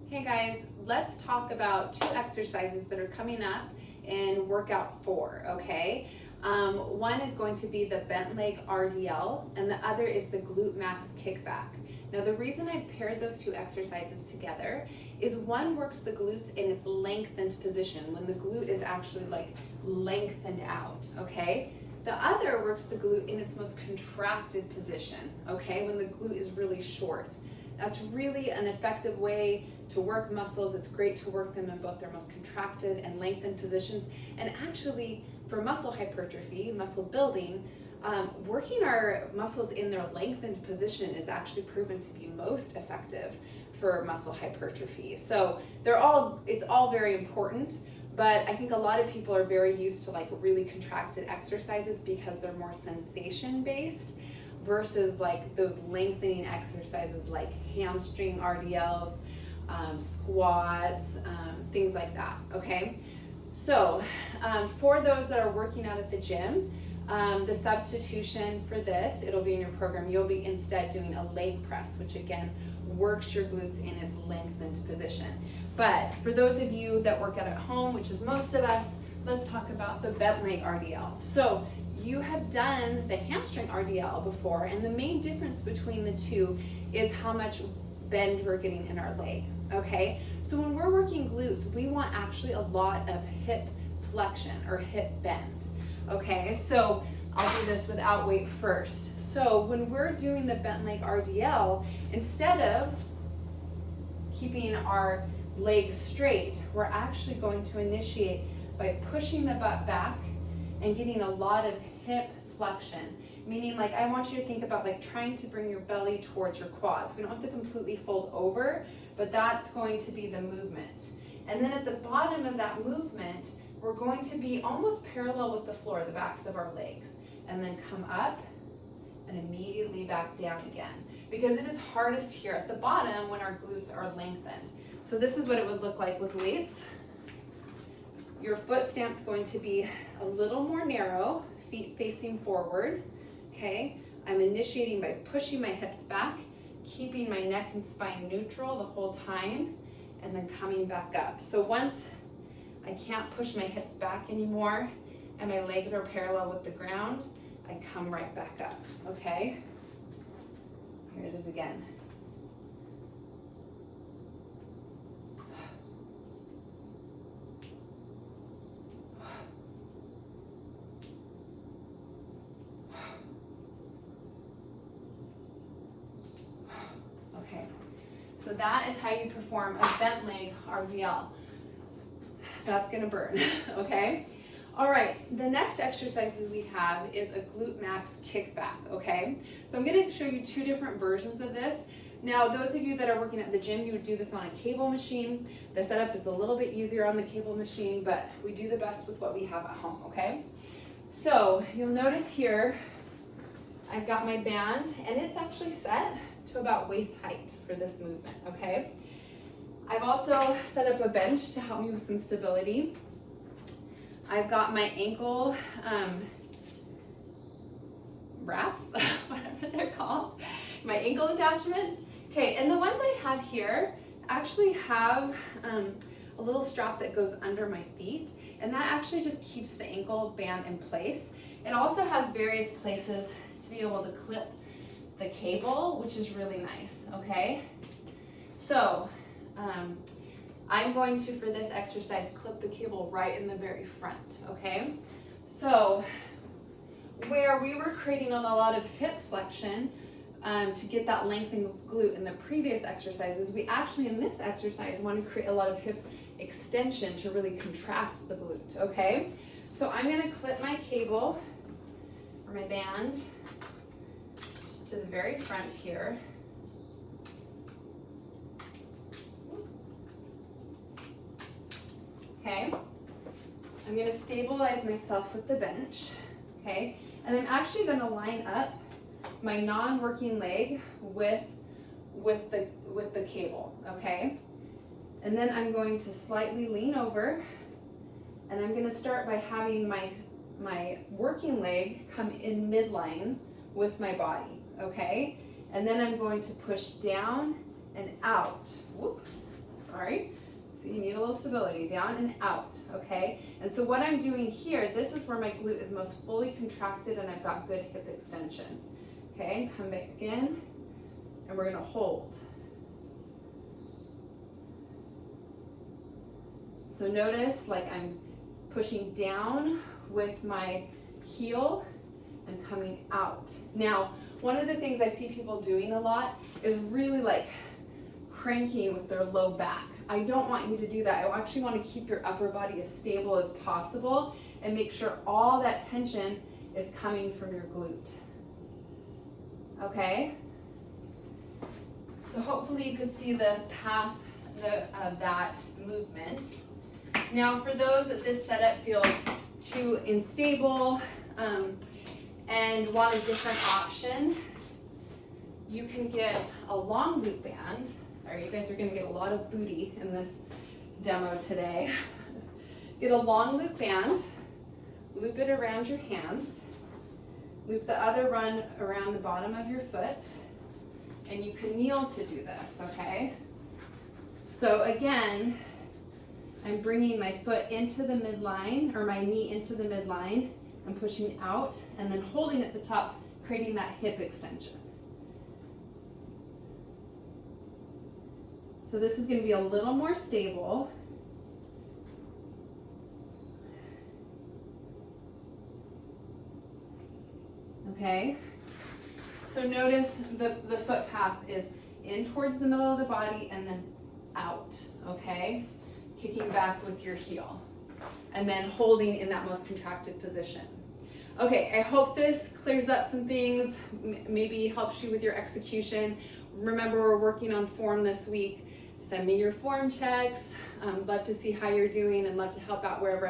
Hey guys, let's talk about two exercises that are coming up in workout 4, okay? One is going to be the bent leg RDL and the other is the glute max kickback. Now the reason I paired those two exercises together is one works the glutes in its lengthened position when the glute is actually like lengthened out, okay? The other works the glute in its most contracted position, okay? When the glute is really short. That's really an effective way to work muscles. It's great to work them in both their most contracted and lengthened positions. And actually, for muscle hypertrophy, muscle building, working our muscles in their lengthened position is actually proven to be most effective for muscle hypertrophy. So it's all very important, but I think a lot of people are very used to like really contracted exercises because they're more sensation based versus like those lengthening exercises like hamstring RDLs, squats, things like that, okay? So for those that are working out at the gym, the substitution for this, it'll be in your program, you'll be instead doing a leg press, which again, works your glutes in its lengthened position. But for those of you that work out at home, which is most of us, let's talk about the bent leg RDL. So you have done the hamstring RDL before, and the main difference between the two is how much bend we're getting in our leg, okay? So when we're working glutes, we want actually a lot of hip flexion or hip bend, okay? So I'll do this without weight first. So when we're doing the bent leg RDL, instead of keeping our legs straight, we're actually going to initiate by pushing the butt back and getting a lot of hip flexion. Meaning, like, I want you to think about like trying to bring your belly towards your quads. We don't have to completely fold over, but that's going to be the movement. And then at the bottom of that movement, we're going to be almost parallel with the floor, the backs of our legs, and then come up and immediately back down again. Because it is hardest here at the bottom when our glutes are lengthened. So this is what it would look like with weights. Your foot stance is going to be a little more narrow, feet facing forward, okay? I'm initiating by pushing my hips back, keeping my neck and spine neutral the whole time, and then coming back up. So once I can't push my hips back anymore and my legs are parallel with the ground, I come right back up, okay? Here it is again. So that is how you perform a bent leg RDL. That's gonna burn, okay? All right, the next exercises we have is a glute max kickback, okay? So I'm gonna show you two different versions of this. Now, those of you that are working at the gym, you would do this on a cable machine. The setup is a little bit easier on the cable machine, but we do the best with what we have at home, okay? So you'll notice here, I've got my band, and it's actually set to about waist height for this movement, okay? I've also set up a bench to help me with some stability. I've got my ankle wraps, whatever they're called, my ankle attachment. Okay, and the ones I have here actually have a little strap that goes under my feet, and that actually just keeps the ankle band in place. It also has various places to be able to clip the cable, which is really nice, okay? So I'm going to, for this exercise, clip the cable right in the very front, okay? So where we were creating a lot of hip flexion to get that lengthened glute in the previous exercises, we actually in this exercise want to create a lot of hip extension to really contract the glute, okay? So I'm gonna clip my cable or my band to the very front here. Okay, I'm going to stabilize myself with the bench, okay, and I'm actually going to line up my non-working leg with the cable, okay, and then I'm going to slightly lean over, and I'm going to start by having my working leg come in midline with my body, okay? And then I'm going to push down and out. Whoop. sorry. So you need a little stability, down and out, okay? And so what I'm doing here, this is where my glute is most fully contracted and I've got good hip extension. Okay, come back in, and we're gonna hold. So notice like I'm pushing down with my heel and coming out. Now, one of the things I see people doing a lot is really like cranking with their low back. I don't want you to do that. I actually want to keep your upper body as stable as possible and make sure all that tension is coming from your glute. Okay? So hopefully you can see the path of that movement. Now for those that this setup feels too unstable and want a different option, you can get a long loop band. Sorry, you guys are gonna get a lot of booty in this demo today. Get a long loop band, loop it around your hands, loop the other run around the bottom of your foot, and you can kneel to do this, okay? So again, I'm bringing my foot into the midline, or my knee into the midline, and pushing out, and then holding at the top, creating that hip extension. So this is going to be a little more stable. Okay? So notice the foot path is in towards the middle of the body and then out, okay? Kicking back with your heel. And then holding in that most contracted position. Okay, I hope this clears up some things, maybe helps you with your execution. Remember, we're working on form this week. Send me your form checks. Love to see how you're doing and love to help out wherever